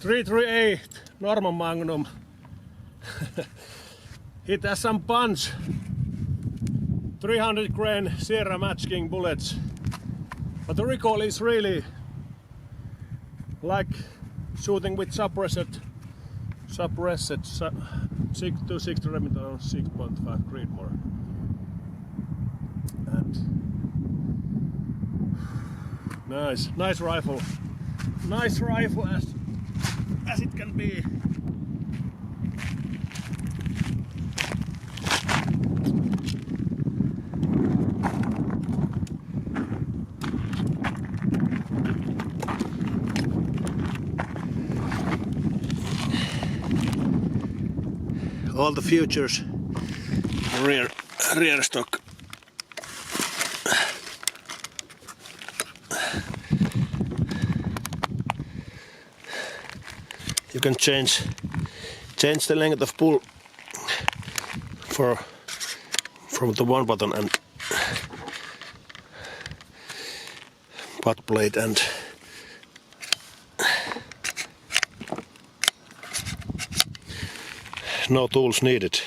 .338 Norma Magnum. It has some punch. 300 grain Sierran Match King bullets. But the recoil is really like shooting with suppressed 6 millimeter on 6.5 Creedmoor. And nice rifle. Nice rifle as it can be. All the futures rear stock. You can change the length of pull from the one button and butt plate, and no tools needed.